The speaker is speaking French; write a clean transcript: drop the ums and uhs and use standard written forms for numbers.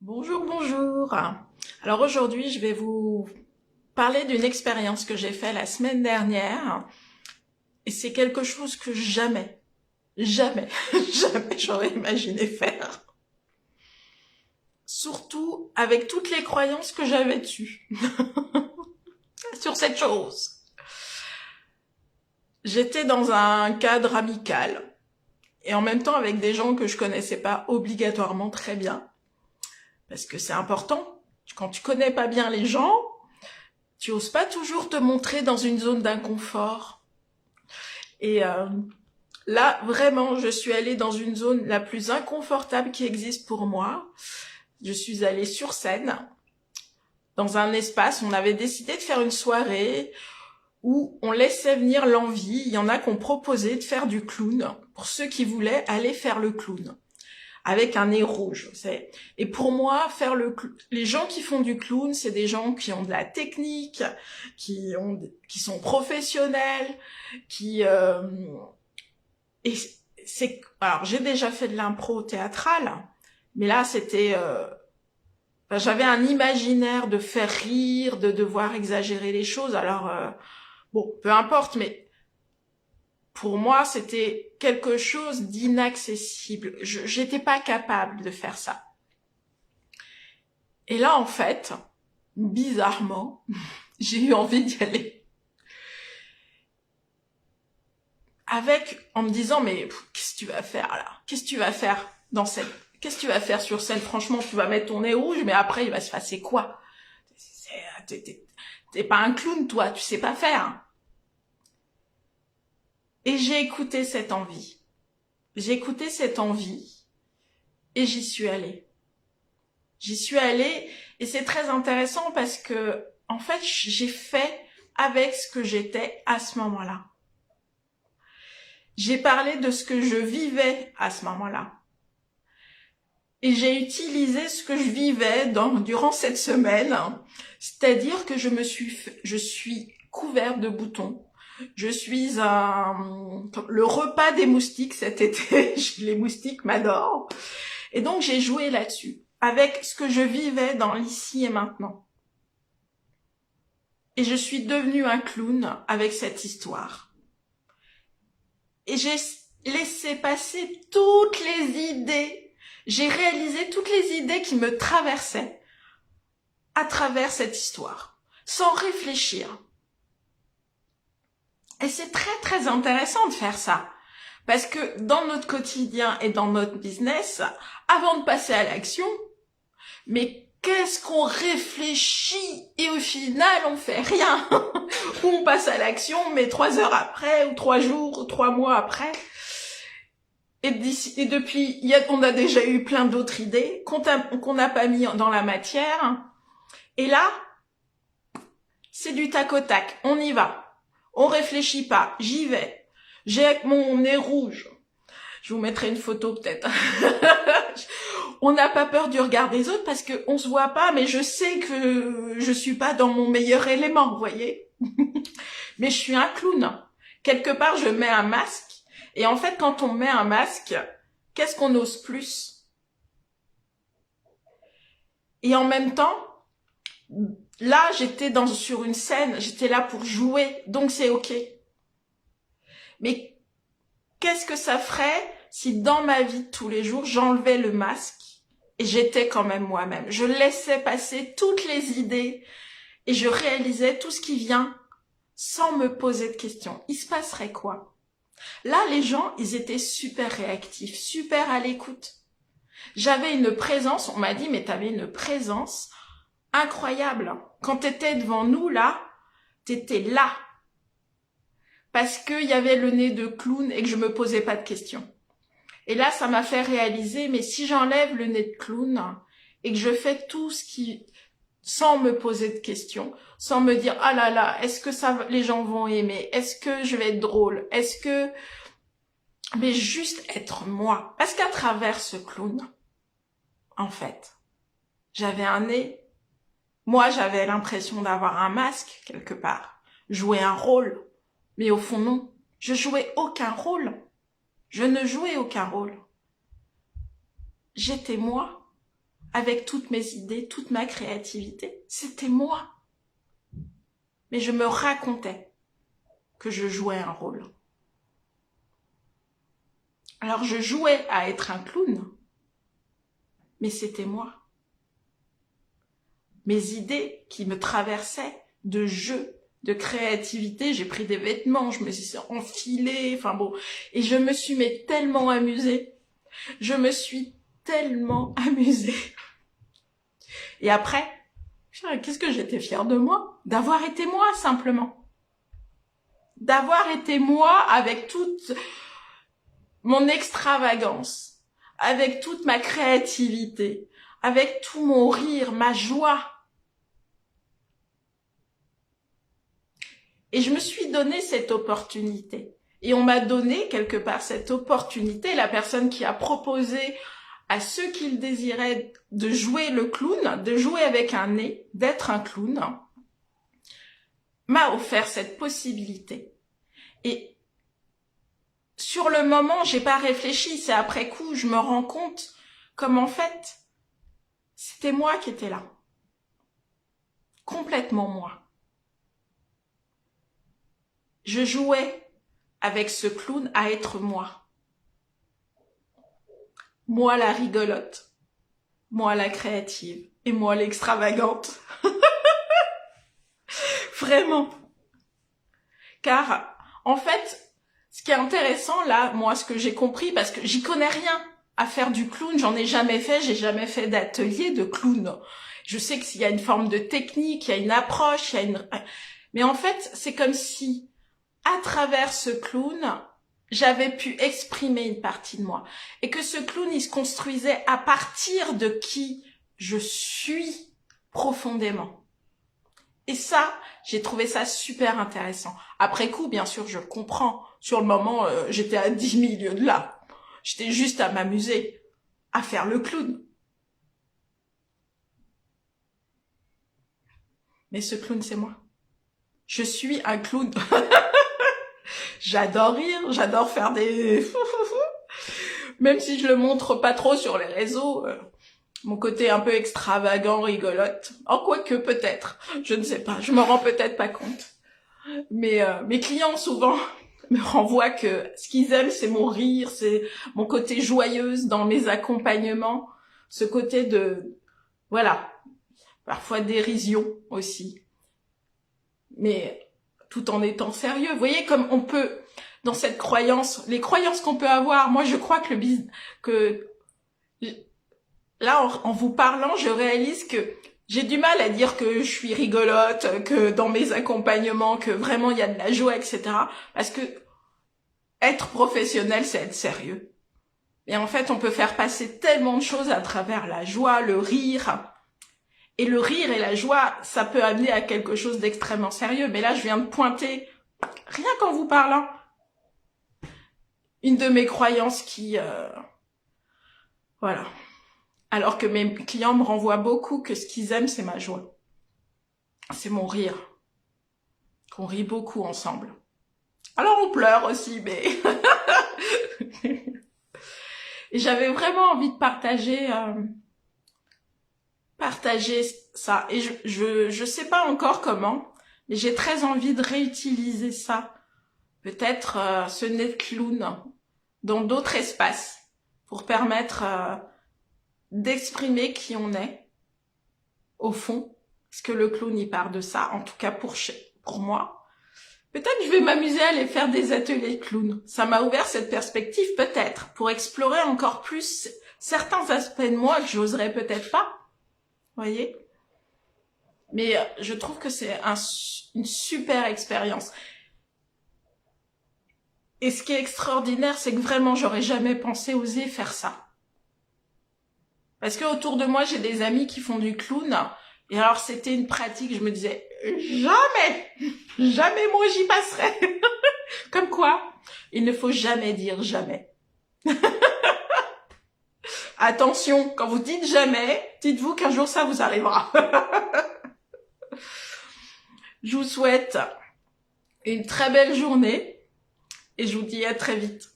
Bonjour, bonjour. Alors aujourd'hui, je vais vous parler d'une expérience que j'ai faite la semaine dernière. Et c'est quelque chose que jamais, jamais, jamais j'aurais imaginé faire. Surtout avec toutes les croyances que j'avais dessus sur cette chose. J'étais dans un cadre amical et en même temps avec des gens que je connaissais pas obligatoirement très bien. Parce que c'est important. Quand tu connais pas bien les gens, tu oses pas toujours te montrer dans une zone d'inconfort. Et là, vraiment, je suis allée dans une zone la plus inconfortable qui existe pour moi. Je suis allée sur scène, dans un espace. On avait décidé de faire une soirée où on laissait venir l'envie. Il y en a qui ont proposé de faire du clown pour ceux qui voulaient aller faire le clown avec un nez rouge. Et pour moi, les gens qui font du clown, c'est des gens qui ont de la technique, qui sont professionnels, qui et alors j'ai déjà fait de l'impro théâtrale, mais là j'avais un imaginaire de faire rire, de devoir exagérer les choses. Alors bon, peu importe, mais pour moi, c'était quelque chose d'inaccessible. J'étais pas capable de faire ça. Et là, en fait, bizarrement, j'ai eu envie d'y aller. En me disant, mais qu'est-ce que tu vas faire là? Qu'est-ce que tu vas faire qu'est-ce que tu vas faire sur scène? Franchement, tu vas mettre ton nez rouge, mais après, il va se passer quoi? T'es pas un clown, toi, tu sais pas faire. Et j'ai écouté cette envie. J'ai écouté cette envie et j'y suis allée. J'y suis allée et c'est très intéressant parce que, en fait, j'ai fait avec ce que j'étais à ce moment-là. J'ai parlé de ce que je vivais à ce moment-là. Et j'ai utilisé ce que je vivais durant cette semaine. C'est-à-dire que je suis couverte de boutons. Je suis le repas des moustiques cet été. Les moustiques m'adorent. Et donc, j'ai joué là-dessus, avec ce que je vivais dans l'ici et maintenant. Et je suis devenue un clown avec cette histoire. Et j'ai laissé passer toutes les idées. J'ai réalisé toutes les idées qui me traversaient à travers cette histoire, sans réfléchir. Et c'est très très intéressant de faire ça. Parce que dans notre quotidien et dans notre business, avant de passer à l'action, mais qu'est-ce qu'on réfléchit et au final on fait rien. Ou on passe à l'action mais 3 heures après, ou 3 jours, ou 3 mois après. Et depuis, on a déjà eu plein d'autres idées qu'on n'a pas mis dans la matière. Et là, c'est du tac au tac. On y va. On réfléchit pas. J'y vais. J'ai mon nez rouge. Je vous mettrai une photo peut-être. On n'a pas peur du regard des autres parce qu'on se voit pas, mais je sais que je suis pas dans mon meilleur élément, vous voyez. Mais je suis un clown. Quelque part, je mets un masque. Et en fait, quand on met un masque, qu'est-ce qu'on ose plus? Et en même temps, là, j'étais sur une scène, j'étais là pour jouer, donc c'est ok. Mais qu'est-ce que ça ferait si dans ma vie de tous les jours, j'enlevais le masque et j'étais quand même moi-même? Je laissais passer toutes les idées et je réalisais tout ce qui vient sans me poser de questions. Il se passerait quoi? Là, les gens, ils étaient super réactifs, super à l'écoute. J'avais une présence, on m'a dit, mais t'avais une présence incroyable. Quand t'étais devant nous, là, t'étais là. Parce qu'il y avait le nez de clown et que je me posais pas de questions. Et là, ça m'a fait réaliser, mais si j'enlève le nez de clown et que je fais tout ce qui, sans me poser de questions, sans me dire, ah là là, est-ce que les gens vont aimer? Est-ce que je vais être drôle? Mais juste être moi. Parce qu'à travers ce clown, en fait, j'avais un nez. Moi, j'avais l'impression d'avoir un masque quelque part. Jouer un rôle. Mais au fond, non. Je jouais aucun rôle. Je ne jouais aucun rôle. J'étais moi. avec toutes mes idées, toute ma créativité. C'était moi. Mais je me racontais que je jouais un rôle. Alors je jouais à être un clown, mais c'était moi. Mes idées qui me traversaient de jeu, de créativité, j'ai pris des vêtements, je me suis enfilée, enfin bon, et je me suis mais tellement amusée. Je me suis tellement amusée. Et après, qu'est-ce que j'étais fière de moi, d'avoir été moi simplement. D'avoir été moi avec toute mon extravagance, avec toute ma créativité, avec tout mon rire, ma joie. Et je me suis donné cette opportunité. Et on m'a donné quelque part cette opportunité, la personne qui a proposé à ceux qui le désiraient de jouer le clown, de jouer avec un nez, d'être un clown, m'a offert cette possibilité. Et sur le moment, j'ai pas réfléchi, c'est après coup, je me rends compte comme en fait, c'était moi qui étais là. Complètement moi. Je jouais avec ce clown à être moi. Moi la rigolote, moi la créative et moi l'extravagante. Vraiment. Car, en fait, ce qui est intéressant là, moi ce que j'ai compris, parce que j'y connais rien à faire du clown, j'en ai jamais fait, j'ai jamais fait d'atelier de clown. Je sais qu'il y a une forme de technique, il y a une approche, il y a une... Mais en fait, c'est comme si, à travers ce clown, j'avais pu exprimer une partie de moi. Et que ce clown, il se construisait à partir de qui je suis profondément. Et ça, j'ai trouvé ça super intéressant. Après coup, bien sûr, je comprends. Sur le moment, j'étais à 10 000 lieues de là. J'étais juste à m'amuser, à faire le clown. Mais ce clown, c'est moi. Je suis un clown. J'adore rire, j'adore faire des... Même si je le montre pas trop sur les réseaux, mon côté un peu extravagant, rigolote. En quoi que peut-être, je ne sais pas, je me rends peut-être pas compte. Mais mes clients souvent me renvoient que ce qu'ils aiment, c'est mon rire, c'est mon côté joyeuse dans mes accompagnements, ce côté de... Voilà, parfois dérision aussi. Mais tout en étant sérieux. Vous voyez comme on peut, dans cette croyance, les croyances qu'on peut avoir, moi je crois que là, en vous parlant, je réalise que j'ai du mal à dire que je suis rigolote, que dans mes accompagnements, que vraiment il y a de la joie, etc. Parce que être professionnel, c'est être sérieux. Et en fait, on peut faire passer tellement de choses à travers la joie, le rire. Et le rire et la joie, ça peut amener à quelque chose d'extrêmement sérieux. Mais là, je viens de pointer, rien qu'en vous parlant, une de mes croyances qui... voilà. Alors que mes clients me renvoient beaucoup que ce qu'ils aiment, c'est ma joie. C'est mon rire. Qu'on rit beaucoup ensemble. Alors on pleure aussi, mais... Et j'avais vraiment envie de partager ça. Et je sais pas encore comment, mais j'ai très envie de réutiliser ça. Peut-être ce nez de clown dans d'autres espaces pour permettre d'exprimer qui on est au fond. Parce que le clown, il part de ça, en tout cas pour moi. Peut-être que je vais m'amuser à aller faire des ateliers clown. Ça m'a ouvert cette perspective, peut-être, pour explorer encore plus certains aspects de moi que j'oserais peut-être pas. Voyez? Mais je trouve que c'est une super expérience. Et ce qui est extraordinaire, c'est que vraiment, j'aurais jamais pensé oser faire ça. Parce que autour de moi, j'ai des amis qui font du clown. Et alors, c'était une pratique, je me disais, jamais moi j'y passerai. Comme quoi, il ne faut jamais dire jamais. Attention, quand vous dites jamais, dites-vous qu'un jour ça vous arrivera. Je vous souhaite une très belle journée et je vous dis à très vite.